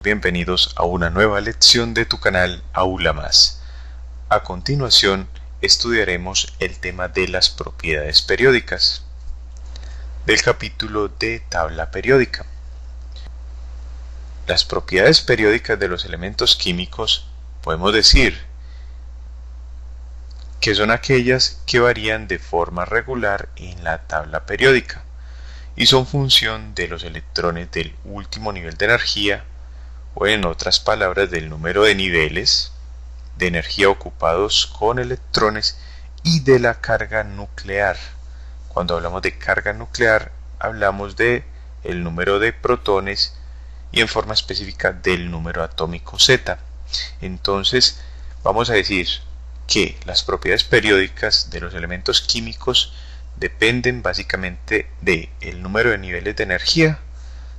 Bienvenidos a una nueva lección de tu canal Aula Más. A continuación estudiaremos el tema de las propiedades periódicas del capítulo de tabla periódica. Las propiedades periódicas de los elementos químicos podemos decir que son aquellas que varían de forma regular en la tabla periódica y son función de los electrones del último nivel de energía, o en otras palabras del número de niveles de energía ocupados con electrones y de la carga nuclear. Cuando hablamos de carga nuclear hablamos de el número de protones y en forma específica del número atómico Z. Entonces vamos a decir que las propiedades periódicas de los elementos químicos dependen básicamente del número de niveles de energía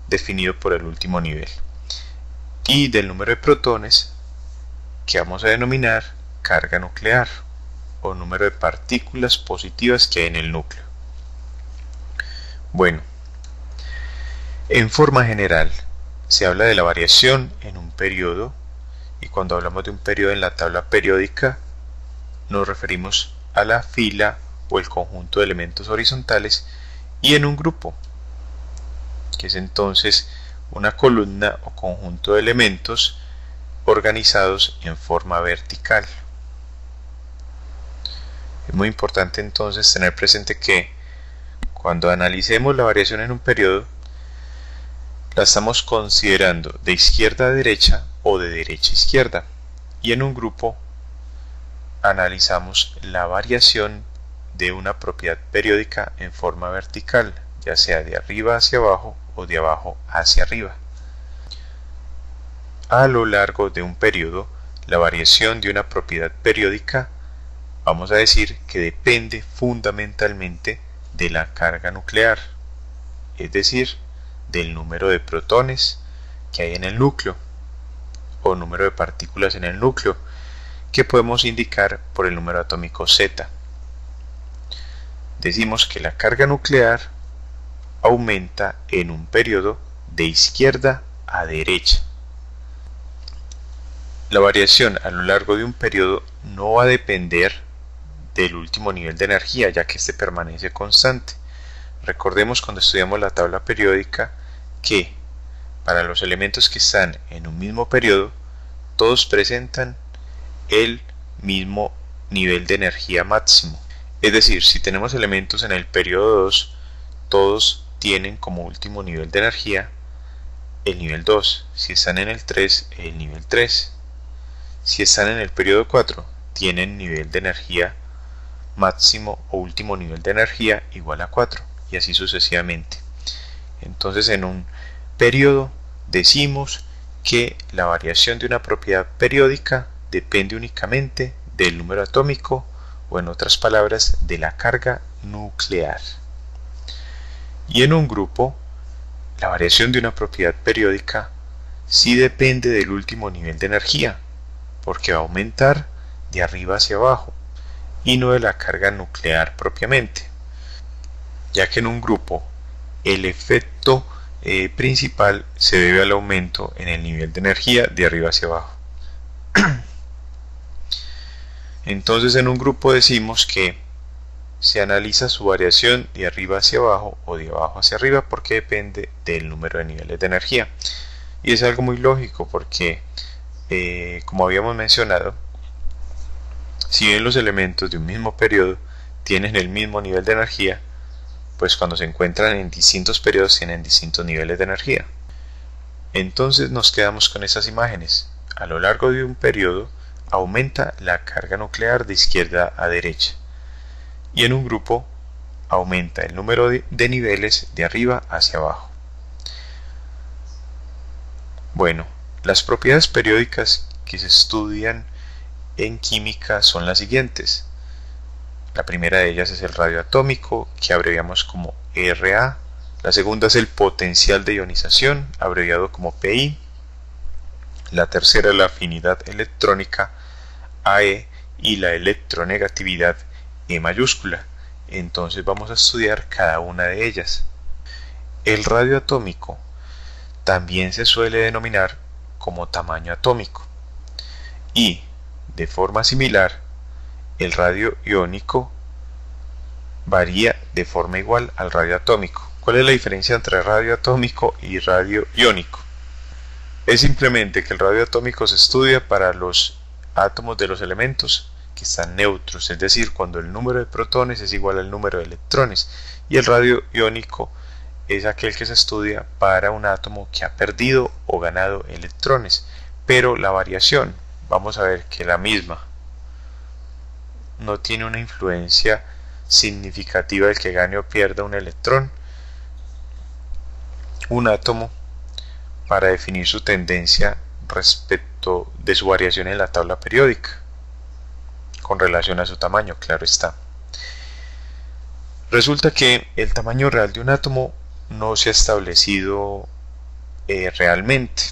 definido por el último nivel y del número de protones, que vamos a denominar carga nuclear, o número de partículas positivas que hay en el núcleo. Bueno, en forma general se habla de la variación en un periodo, y cuando hablamos de un periodo en la tabla periódica nos referimos a la fila o el conjunto de elementos horizontales, y en un grupo, que es entonces una columna o conjunto de elementos organizados en forma vertical. Es muy importante entonces tener presente que cuando analicemos la variación en un periodo, la estamos considerando de izquierda a derecha o de derecha a izquierda, y en un grupo analizamos la variación de una propiedad periódica en forma vertical, ya sea de arriba hacia abajo o de abajo hacia arriba. A lo largo de un periodo, la variación de una propiedad periódica vamos a decir que depende fundamentalmente de la carga nuclear, es decir, del número de protones que hay en el núcleo o número de partículas en el núcleo, que podemos indicar por el número atómico Z. Decimos que la carga nuclear aumenta en un periodo de izquierda a derecha. La variación a lo largo de un periodo no va a depender del último nivel de energía, ya que este permanece constante. Recordemos cuando estudiamos la tabla periódica que para los elementos que están en un mismo periodo, todos presentan el mismo nivel de energía máximo. Es decir, si tenemos elementos en el periodo 2, todos tienen como último nivel de energía el nivel 2, si están en el 3, el nivel 3. Si están en el periodo 4, tienen nivel de energía máximo o último nivel de energía igual a 4, y así sucesivamente. Entonces, en un periodo decimos que la variación de una propiedad periódica depende únicamente del número atómico, o en otras palabras, de la carga nuclear. Y en un grupo, la variación de una propiedad periódica sí depende del último nivel de energía, porque va a aumentar de arriba hacia abajo y no de la carga nuclear propiamente, ya que en un grupo el efecto principal se debe al aumento en el nivel de energía de arriba hacia abajo. Entonces, en un grupo decimos que se analiza su variación de arriba hacia abajo o de abajo hacia arriba porque depende del número de niveles de energía. Y es algo muy lógico porque, como habíamos mencionado, si bien los elementos de un mismo periodo tienen el mismo nivel de energía, pues cuando se encuentran en distintos periodos tienen distintos niveles de energía. Entonces nos quedamos con esas imágenes. A lo largo de un periodo aumenta la carga nuclear de izquierda a derecha, y en un grupo aumenta el número de niveles de arriba hacia abajo. Bueno, las propiedades periódicas que se estudian en química son las siguientes. La primera de ellas es el radio atómico, que abreviamos como Ra. La segunda es el potencial de ionización, abreviado como Pi. La tercera es la afinidad electrónica, Ae, y la electronegatividad, E mayúscula. Entonces vamos a estudiar cada una de ellas. El radio atómico también se suele denominar como tamaño atómico. Y de forma similar, el radio iónico varía de forma igual al radio atómico. ¿Cuál es la diferencia entre radio atómico y radio iónico? Es simplemente que el radio atómico se estudia para los átomos de los elementos que están neutros, es decir, cuando el número de protones es igual al número de electrones, y el radio iónico es aquel que se estudia para un átomo que ha perdido o ganado electrones, pero la variación, vamos a ver que la misma no tiene una influencia significativa del que gane o pierda un electrón, un átomo, para definir su tendencia respecto de su variación en la tabla periódica, con relación a su tamaño, claro está. Resulta que el tamaño real de un átomo no se ha establecido realmente,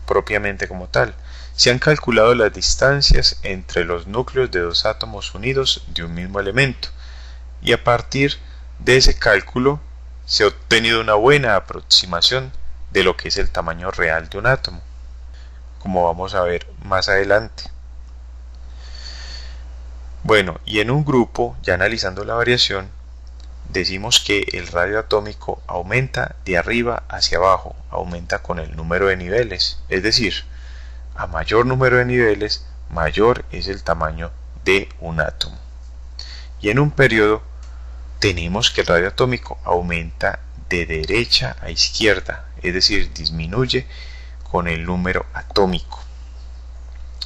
propiamente como tal. Se han calculado las distancias entre los núcleos de dos átomos unidos de un mismo elemento, y a partir de ese cálculo se ha obtenido una buena aproximación de lo que es el tamaño real de un átomo, como vamos a ver más adelante. Bueno, y en un grupo, ya analizando la variación, decimos que el radio atómico aumenta de arriba hacia abajo, aumenta con el número de niveles, es decir, a mayor número de niveles, mayor es el tamaño de un átomo. Y en un periodo tenemos que el radio atómico aumenta de derecha a izquierda, es decir, disminuye con el número atómico,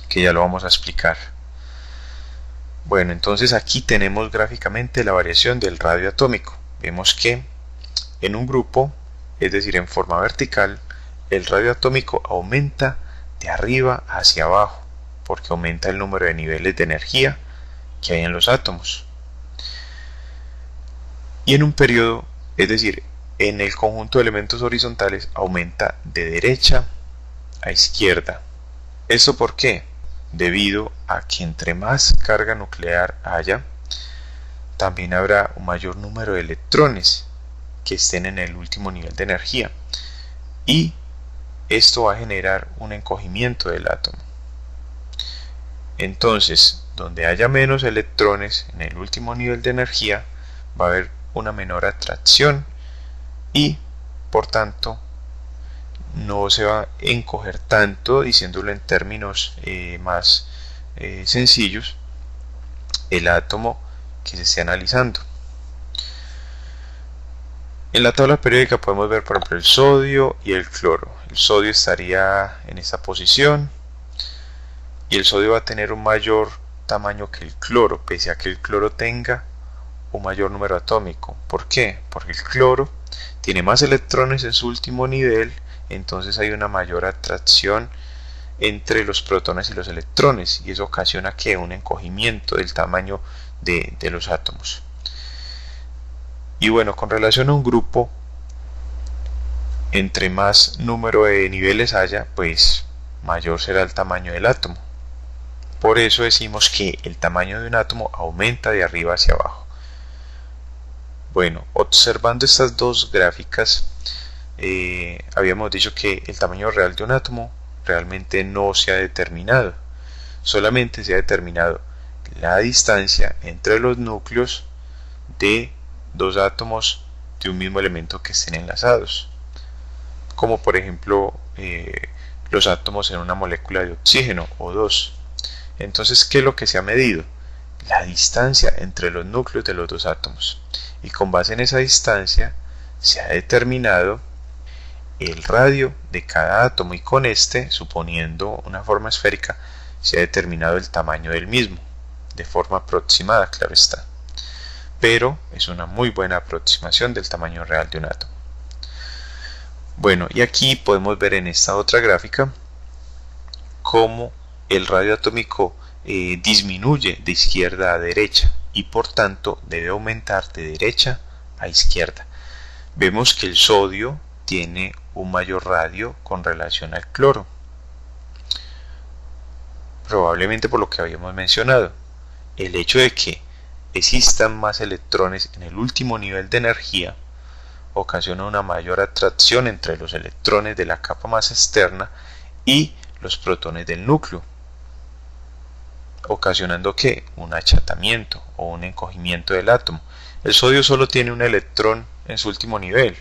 que ya lo vamos a explicar. Bueno, entonces aquí tenemos gráficamente la variación del radio atómico. Vemos que en un grupo, es decir, en forma vertical, el radio atómico aumenta de arriba hacia abajo, porque aumenta el número de niveles de energía que hay en los átomos. Y en un periodo, es decir, en el conjunto de elementos horizontales, aumenta de derecha a izquierda. ¿Esto por qué? Debido a que entre más carga nuclear haya, también habrá un mayor número de electrones que estén en el último nivel de energía, y esto va a generar un encogimiento del átomo. Entonces, donde haya menos electrones en el último nivel de energía, va a haber una menor atracción y, por tanto, no se va a encoger tanto, diciéndolo en términos más sencillos, el átomo que se esté analizando. En la tabla periódica podemos ver, por ejemplo, el sodio y el cloro. El sodio estaría en esta posición y el sodio va a tener un mayor tamaño que el cloro, pese a que el cloro tenga un mayor número atómico. ¿Por qué? Porque el cloro tiene más electrones en su último nivel, entonces hay una mayor atracción entre los protones y los electrones, y eso ocasiona que un encogimiento del tamaño de los átomos. Y bueno, con relación a un grupo, entre más número de niveles haya, pues mayor será el tamaño del átomo. Por eso decimos que el tamaño de un átomo aumenta de arriba hacia abajo. Bueno, observando estas dos gráficas, habíamos dicho que el tamaño real de un átomo realmente no se ha determinado, solamente se ha determinado la distancia entre los núcleos de dos átomos de un mismo elemento que estén enlazados, como por ejemplo los átomos en una molécula de oxígeno O2. Entonces, ¿qué es lo que se ha medido? La distancia entre los núcleos de los dos átomos, y con base en esa distancia se ha determinado el radio de cada átomo, y con este, suponiendo una forma esférica, se ha determinado el tamaño del mismo, de forma aproximada, claro está, pero es una muy buena aproximación del tamaño real de un átomo. Bueno, y aquí podemos ver en esta otra gráfica cómo el radio atómico disminuye de izquierda a derecha, y por tanto debe aumentar de derecha a izquierda. Vemos que el sodio tiene un mayor radio con relación al cloro, probablemente por lo que habíamos mencionado, el hecho de que existan más electrones en el último nivel de energía ocasiona una mayor atracción entre los electrones de la capa más externa y los protones del núcleo, ocasionando ¿qué? Un achatamiento o un encogimiento del átomo. El sodio solo tiene un electrón en su último nivel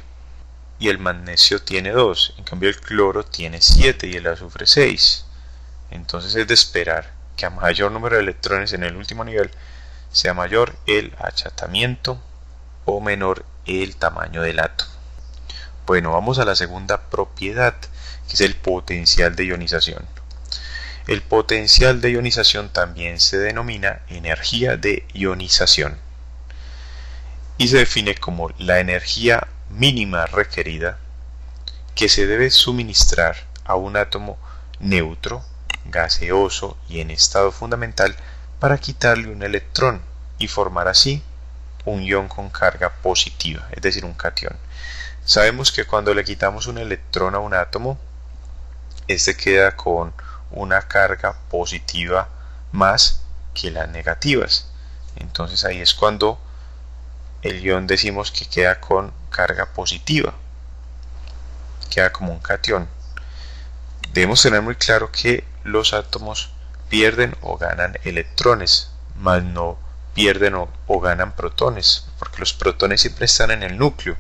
y el magnesio tiene 2, en cambio el cloro tiene 7 y el azufre 6. Entonces es de esperar que a mayor número de electrones en el último nivel sea mayor el achatamiento o menor el tamaño del átomo. Bueno, vamos a la segunda propiedad, que es el potencial de ionización. El potencial de ionización también se denomina energía de ionización y se define como la energía mínima requerida que se debe suministrar a un átomo neutro, gaseoso y en estado fundamental para quitarle un electrón y formar así un ion con carga positiva, es decir, un catión. Sabemos que cuando le quitamos un electrón a un átomo, este queda con una carga positiva más que las negativas. Entonces ahí es cuando el ion decimos que queda con carga positiva, queda como un catión. Debemos tener muy claro que los átomos pierden o ganan electrones, mas no pierden o ganan protones, porque los protones siempre están en el núcleo.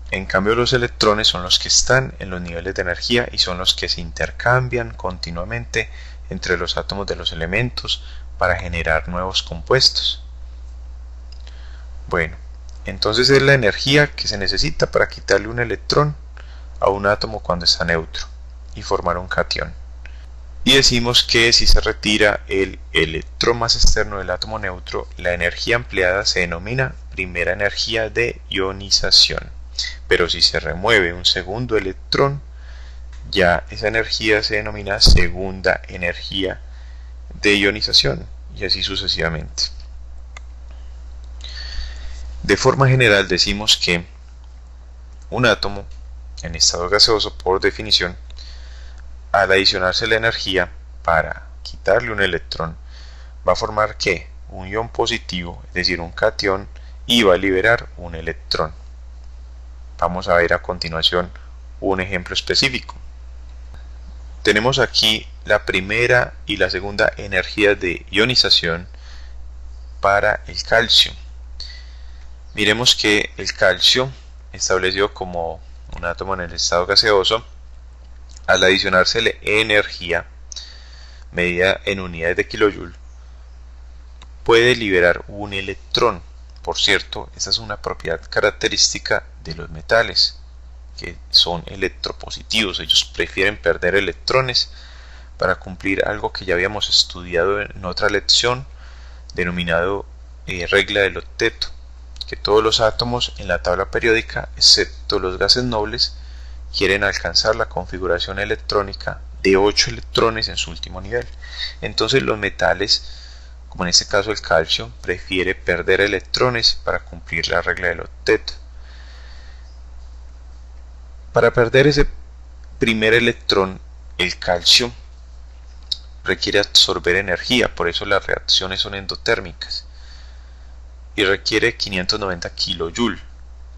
En cambio los electrones son los que están en los niveles de energía y son los que se intercambian continuamente entre los átomos de los elementos para generar nuevos compuestos. Bueno, entonces es la energía que se necesita para quitarle un electrón a un átomo cuando está neutro y formar un catión. Y decimos que si se retira el electrón más externo del átomo neutro, la energía empleada se denomina primera energía de ionización. Pero si se remueve un segundo electrón, ya esa energía se denomina segunda energía de ionización, y así sucesivamente. De forma general decimos que un átomo en estado gaseoso, por definición, al adicionarse la energía para quitarle un electrón, va a formar ¿qué? Un ion positivo, es decir, un catión, y va a liberar un electrón. Vamos a ver a continuación un ejemplo específico. Tenemos aquí la primera y la segunda energía de ionización para el calcio. Miremos que el calcio, establecido como un átomo en el estado gaseoso, al adicionársele energía medida en unidades de kilojoule, puede liberar un electrón. Por cierto, esa es una propiedad característica de los metales, que son electropositivos. Ellos prefieren perder electrones para cumplir algo que ya habíamos estudiado en otra lección, denominado regla del octeto, que todos los átomos en la tabla periódica, excepto los gases nobles, quieren alcanzar la configuración electrónica de 8 electrones en su último nivel. Entonces los metales, como en este caso el calcio, prefiere perder electrones para cumplir la regla del octeto. Para perder ese primer electrón, el calcio requiere absorber energía, por eso las reacciones son endotérmicas, y requiere 590 kJ,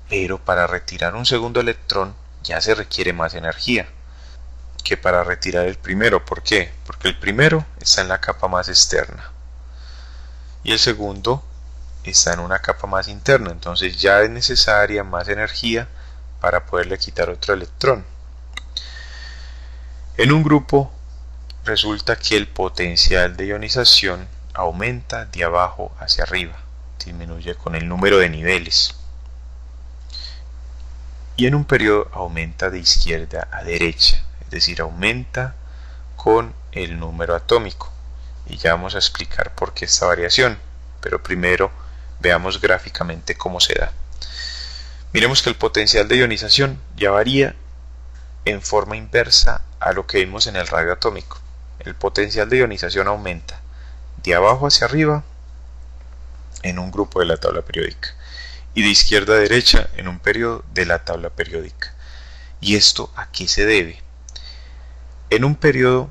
pero para retirar un segundo electrón ya se requiere más energía que para retirar el primero. ¿Por qué? Porque el primero está en la capa más externa y el segundo está en una capa más interna, entonces ya es necesaria más energía para poderle quitar otro electrón. En un grupo resulta que el potencial de ionización aumenta de abajo hacia arriba, disminuye con el número de niveles, y en un periodo aumenta de izquierda a derecha, es decir, aumenta con el número atómico, y ya vamos a explicar por qué esta variación, pero primero veamos gráficamente cómo se da. Miremos que el potencial de ionización ya varía en forma inversa a lo que vimos en el radio atómico. El potencial de ionización aumenta de abajo hacia arriba en un grupo de la tabla periódica y de izquierda a derecha en un periodo de la tabla periódica. ¿Y esto a qué se debe? En un periodo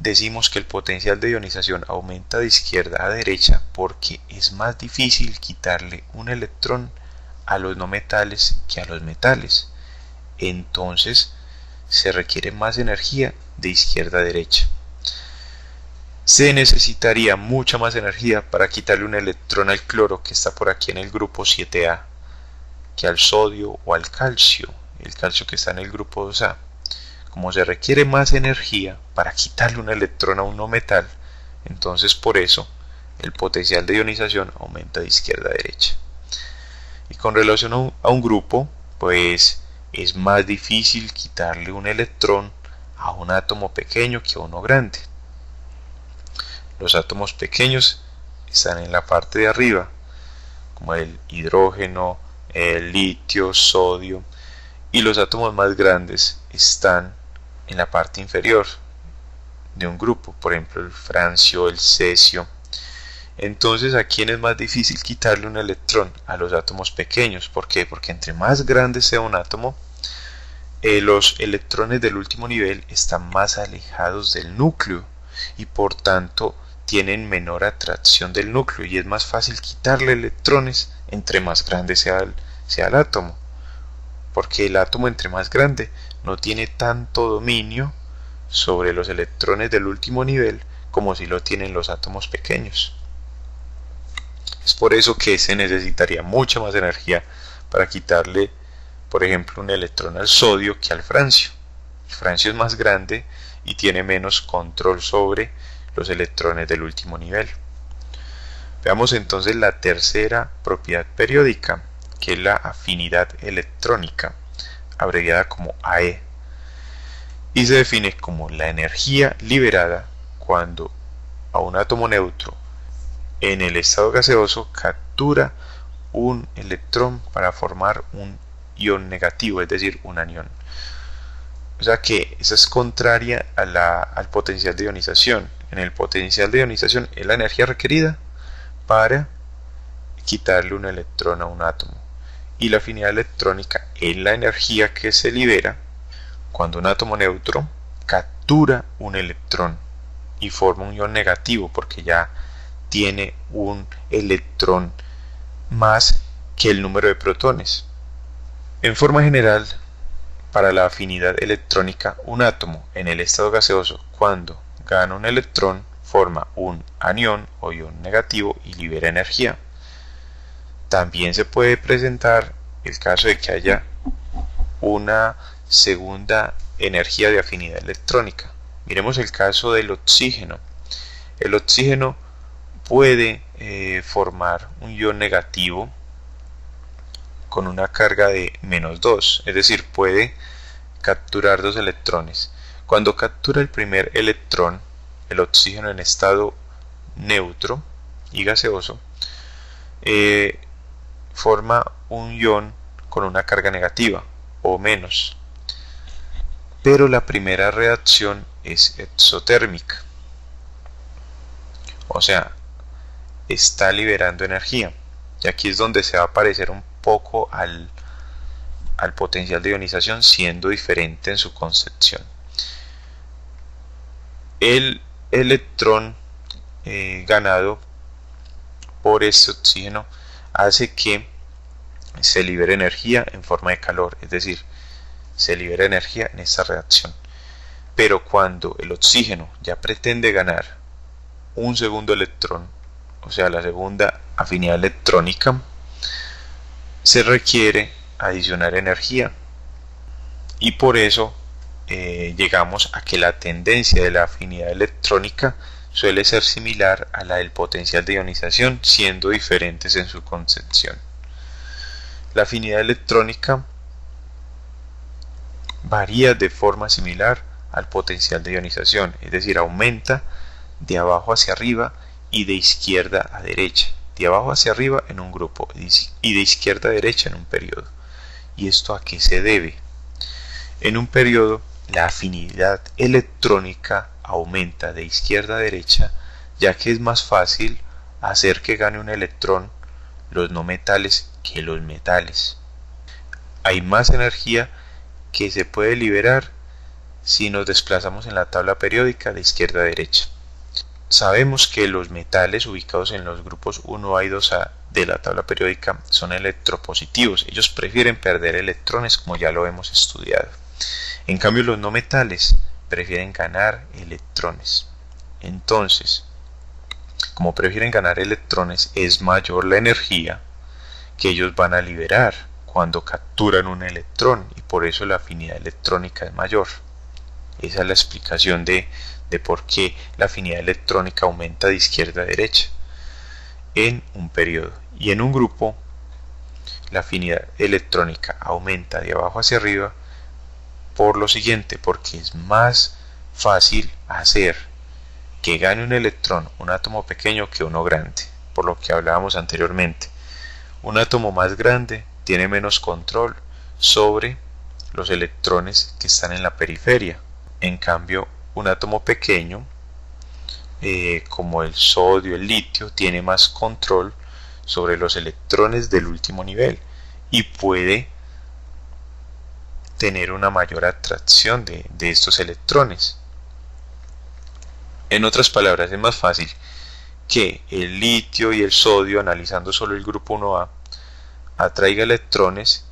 decimos que el potencial de ionización aumenta de izquierda a derecha porque es más difícil quitarle un electrón a los no metales que a los metales. Entonces se requiere más energía de izquierda a derecha. Se necesitaría mucha más energía para quitarle un electrón al cloro, que está por aquí en el grupo 7A, que al sodio o al calcio, el calcio que está en el grupo 2A. Como se requiere más energía para quitarle un electrón a un no metal, entonces por eso el potencial de ionización aumenta de izquierda a derecha. Y con relación a un grupo, pues es más difícil quitarle un electrón a un átomo pequeño que a uno grande. Los átomos pequeños están en la parte de arriba, como el hidrógeno, el litio, sodio, y los átomos más grandes están en la parte inferior de un grupo, por ejemplo el francio, el cesio. Entonces, ¿a quién es más difícil quitarle un electrón? A los átomos pequeños. ¿Por qué? Porque entre más grande sea un átomo, los electrones del último nivel están más alejados del núcleo y por tanto tienen menor atracción del núcleo, y es más fácil quitarle electrones entre más grande sea el átomo, porque el átomo entre más grande no tiene tanto dominio sobre los electrones del último nivel como si lo tienen los átomos pequeños. Es por eso que se necesitaría mucha más energía para quitarle, por ejemplo, un electrón al sodio que al francio. El francio es más grande y tiene menos control sobre los electrones del último nivel. Veamos entonces la tercera propiedad periódica, que es la afinidad electrónica, abreviada como AE, y se define como la energía liberada cuando a un átomo neutro en el estado gaseoso captura un electrón para formar un ion negativo, es decir, un anión. O sea que esa es contraria al potencial de ionización. En el potencial de ionización es la energía requerida para quitarle un electrón a un átomo, y la afinidad electrónica es la energía que se libera cuando un átomo neutro captura un electrón y forma un ion negativo, porque ya tiene un electrón más que el número de protones. En forma general, para la afinidad electrónica, un átomo en el estado gaseoso, cuando gana un electrón, forma un anión o ion negativo y libera energía. También se puede presentar el caso de que haya una segunda energía de afinidad electrónica. Miremos el caso del oxígeno. El oxígeno puede formar un ion negativo con una carga de -2, es decir, puede capturar 2 electrones. Cuando captura el primer electrón, el oxígeno en estado neutro y gaseoso forma un ion con una carga negativa o menos, pero la primera reacción es exotérmica, o sea, está liberando energía, y aquí es donde se va a parecer un poco al potencial de ionización, siendo diferente en su concepción. El electrón ganado por este oxígeno hace que se libere energía en forma de calor, es decir, se libera energía en esta reacción. Pero cuando el oxígeno ya pretende ganar un segundo electrón, o sea, la segunda afinidad electrónica, se requiere adicionar energía, y por eso llegamos a que la tendencia de la afinidad electrónica suele ser similar a la del potencial de ionización, siendo diferentes en su concepción. La afinidad electrónica varía de forma similar al potencial de ionización, es decir, aumenta de abajo hacia arriba y de izquierda a derecha, de abajo hacia arriba en un grupo y de izquierda a derecha en un periodo. ¿Y esto a qué se debe? En un periodo, la afinidad electrónica aumenta de izquierda a derecha, ya que es más fácil hacer que gane un electrón los no metales que los metales. Hay más energía que se puede liberar si nos desplazamos en la tabla periódica de izquierda a derecha. Sabemos que los metales ubicados en los grupos 1A y 2A de la tabla periódica son electropositivos. Ellos prefieren perder electrones, como ya lo hemos estudiado. En cambio, los no metales prefieren ganar electrones. Entonces, como prefieren ganar electrones, es mayor la energía que ellos van a liberar cuando capturan un electrón, y por eso la afinidad electrónica es mayor. Esa es la explicación de por qué la afinidad electrónica aumenta de izquierda a derecha en un periodo. Y en un grupo, la afinidad electrónica aumenta de abajo hacia arriba por lo siguiente, porque es más fácil hacer que gane un electrón, un átomo pequeño, que uno grande, por lo que hablábamos anteriormente. Un átomo más grande tiene menos control sobre los electrones que están en la periferia. En cambio, un átomo pequeño, como el sodio, el litio, tiene más control sobre los electrones del último nivel y puede tener una mayor atracción de estos electrones. En otras palabras, es más fácil que el litio y el sodio, analizando solo el grupo 1A, atraiga electrones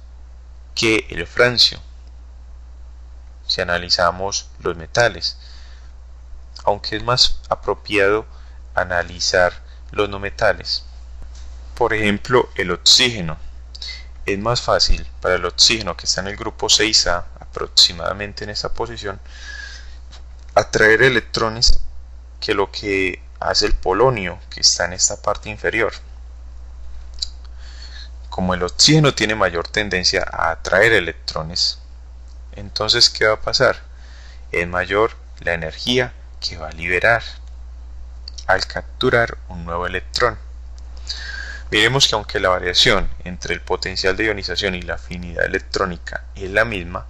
que el francio, si analizamos los metales, aunque es más apropiado analizar los no metales. Por ejemplo, el oxígeno. Es más fácil para el oxígeno, que está en el grupo 6A, aproximadamente en esta posición, atraer electrones que lo que hace el polonio, que está en esta parte inferior. Como el oxígeno tiene mayor tendencia a atraer electrones, entonces ¿qué va a pasar? Es mayor la energía que va a liberar al capturar un nuevo electrón. Miremos que aunque la variación entre el potencial de ionización y la afinidad electrónica es la misma,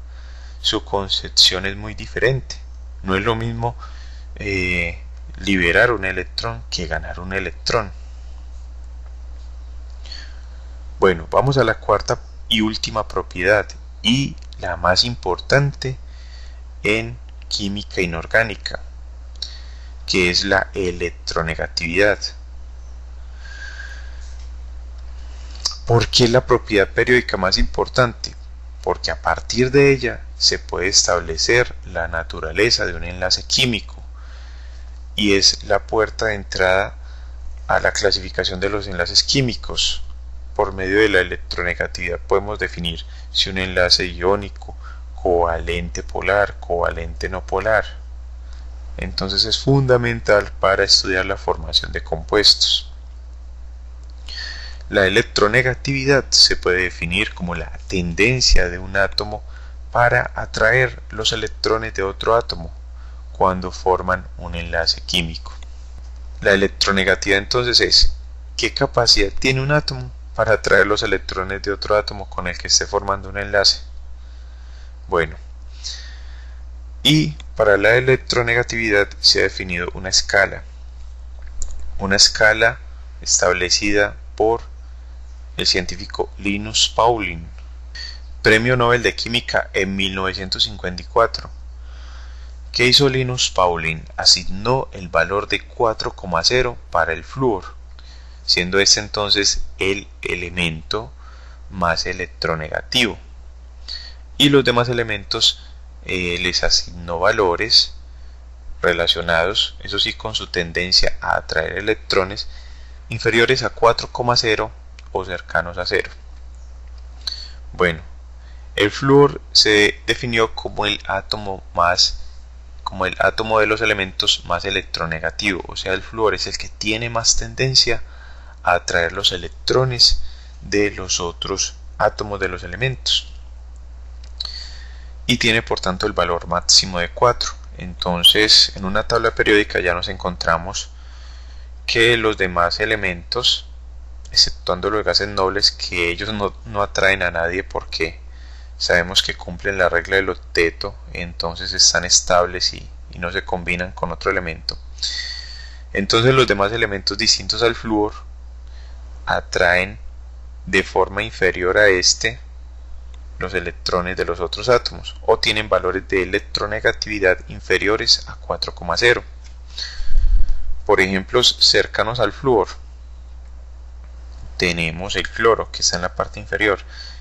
su concepción es muy diferente. No es lo mismo liberar un electrón que ganar un electrón. Bueno, vamos a la cuarta y última propiedad, y la más importante en química inorgánica, que es la electronegatividad. ¿Por qué es la propiedad periódica más importante? Porque a partir de ella se puede establecer la naturaleza de un enlace químico, y es la puerta de entrada a la clasificación de los enlaces químicos. Por medio de la electronegatividad podemos definir si un enlace iónico, covalente polar, covalente no polar. Entonces es fundamental para estudiar la formación de compuestos. La electronegatividad se puede definir como la tendencia de un átomo para atraer los electrones de otro átomo cuando forman un enlace químico. La electronegatividad entonces es ¿qué capacidad tiene un átomo para atraer los electrones de otro átomo con el que esté formando un enlace? Bueno, y para la electronegatividad se ha definido una escala establecida por el científico Linus Pauling, Premio Nobel de Química en 1954. ¿Qué hizo Linus Pauling? Asignó el valor de 4,0 para el flúor, siendo este entonces el elemento más electronegativo, y los demás elementos les asignó valores relacionados, eso sí, con su tendencia a atraer electrones inferiores a 4,0 o cercanos a 0. Bueno, el flúor se definió como el átomo de los elementos más electronegativo, o sea, el flúor es el que tiene más tendencia a atraer los electrones de los otros átomos de los elementos, y tiene por tanto el valor máximo de 4. Entonces, en una tabla periódica ya nos encontramos que los demás elementos, exceptuando los gases nobles, que ellos no atraen a nadie porque sabemos que cumplen la regla del octeto, entonces están estables y no se combinan con otro elemento. Entonces los demás elementos distintos al flúor atraen de forma inferior a este los electrones de los otros átomos, o tienen valores de electronegatividad inferiores a 4,0. por ejemplos cercanos al flúor, tenemos el cloro que está en la parte inferior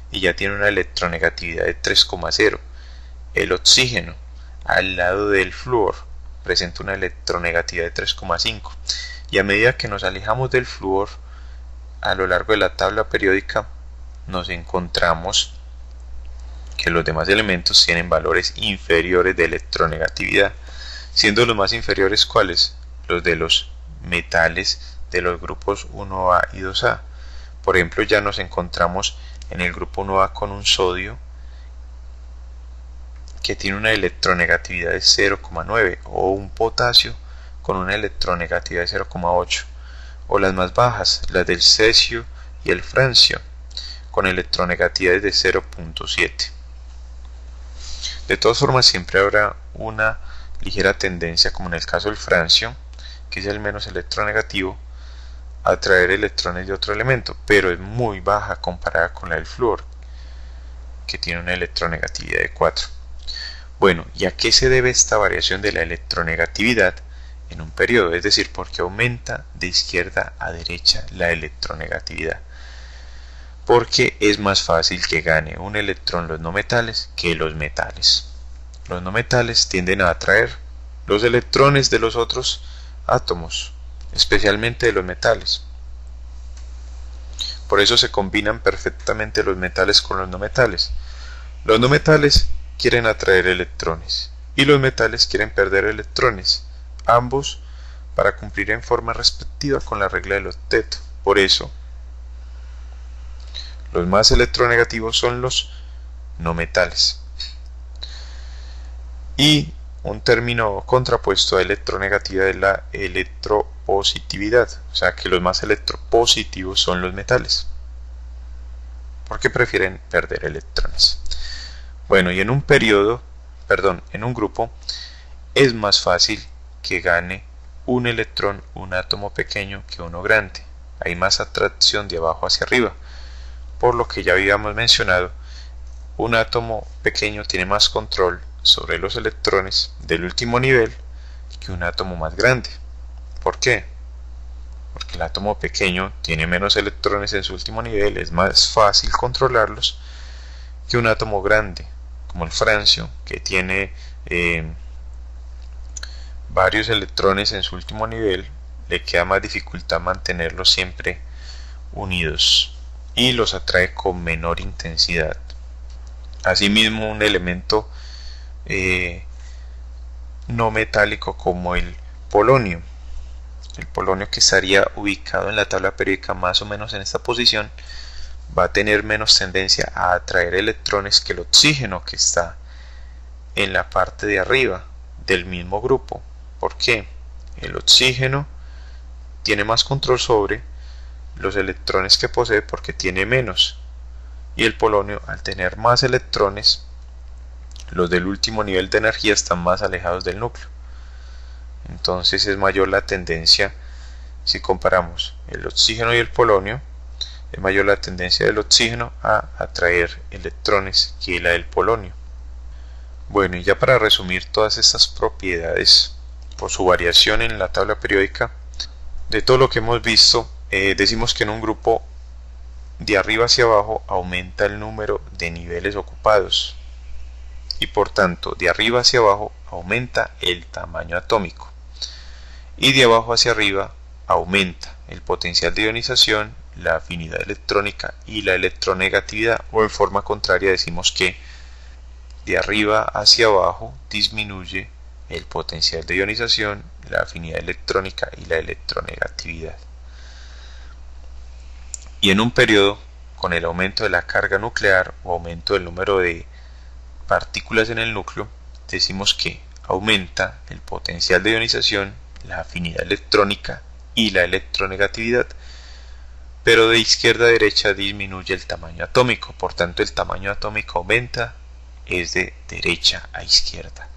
y ya tiene una electronegatividad de 3,0. El oxígeno al lado del flúor presenta una electronegatividad de 3,5. Y a medida que nos alejamos del flúor a lo largo de la tabla periódica, nos encontramos que los demás elementos tienen valores inferiores de electronegatividad, siendo los más inferiores ¿cuáles? Los de los metales de los grupos 1A y 2A. Por ejemplo, ya nos encontramos en el grupo 1A con un sodio que tiene una electronegatividad de 0,9, o un potasio con una electronegatividad de 0,8, o las más bajas, las del cesio y el francio, con electronegatividades de 0,7. De todas formas, siempre habrá una ligera tendencia, como en el caso del francio, que es el menos electronegativo, a atraer electrones de otro elemento, pero es muy baja comparada con la del flúor, que tiene una electronegatividad de 4. Bueno, ¿y a qué se debe esta variación de la electronegatividad en un periodo? Es decir, porque aumenta de izquierda a derecha la electronegatividad. Porque es más fácil que gane un electrón los no metales que los metales. Los no metales tienden a atraer los electrones de los otros átomos, especialmente de los metales. Por eso se combinan perfectamente los metales con los no metales. Los no metales quieren atraer electrones y los metales quieren perder electrones, ambos para cumplir en forma respectiva con la regla del octeto. Por eso, los más electronegativos son los no metales. Y un término contrapuesto a electronegatividad es la electropositividad, o sea que los más electropositivos son los metales, porque prefieren perder electrones. Bueno, y en un grupo es más fácil que gane un electrón, un átomo pequeño, que uno grande. Hay más atracción de abajo hacia arriba. Por lo que ya habíamos mencionado, un átomo pequeño tiene más control sobre los electrones del último nivel que un átomo más grande. ¿Por qué? Porque el átomo pequeño tiene menos electrones en su último nivel, es más fácil controlarlos que un átomo grande, como el francio, que tiene varios electrones en su último nivel, le queda más dificultad mantenerlos siempre unidos y los atrae con menor intensidad. Asimismo, un elemento no metálico como el polonio que estaría ubicado en la tabla periódica más o menos en esta posición, va a tener menos tendencia a atraer electrones que el oxígeno, que está en la parte de arriba del mismo grupo. ¿Por qué? El oxígeno tiene más control sobre los electrones que posee porque tiene menos, y el polonio, al tener más electrones, los del último nivel de energía están más alejados del núcleo. Entonces es mayor la tendencia, si comparamos el oxígeno y el polonio, es mayor la tendencia del oxígeno a atraer electrones que la del polonio. Bueno, y ya para resumir todas estas propiedades por su variación en la tabla periódica, de todo lo que hemos visto, decimos que en un grupo de arriba hacia abajo aumenta el número de niveles ocupados y por tanto de arriba hacia abajo aumenta el tamaño atómico, y de abajo hacia arriba aumenta el potencial de ionización, la afinidad electrónica y la electronegatividad, o en forma contraria decimos que de arriba hacia abajo disminuye el potencial de ionización, la afinidad electrónica y la electronegatividad. Y en un periodo, con el aumento de la carga nuclear o aumento del número de partículas en el núcleo, decimos que aumenta el potencial de ionización, la afinidad electrónica y la electronegatividad, pero de izquierda a derecha disminuye el tamaño atómico. Por tanto, el tamaño atómico aumenta, es de derecha a izquierda.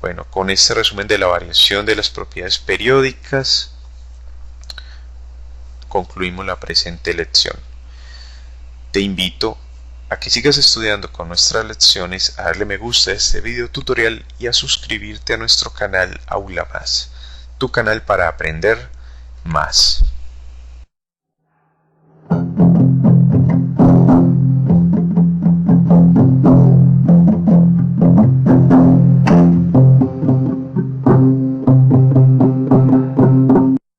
Bueno, con este resumen de la variación de las propiedades periódicas, concluimos la presente lección. Te invito a que sigas estudiando con nuestras lecciones, a darle me gusta a este video tutorial y a suscribirte a nuestro canal Aula Más. tu canal para aprender más.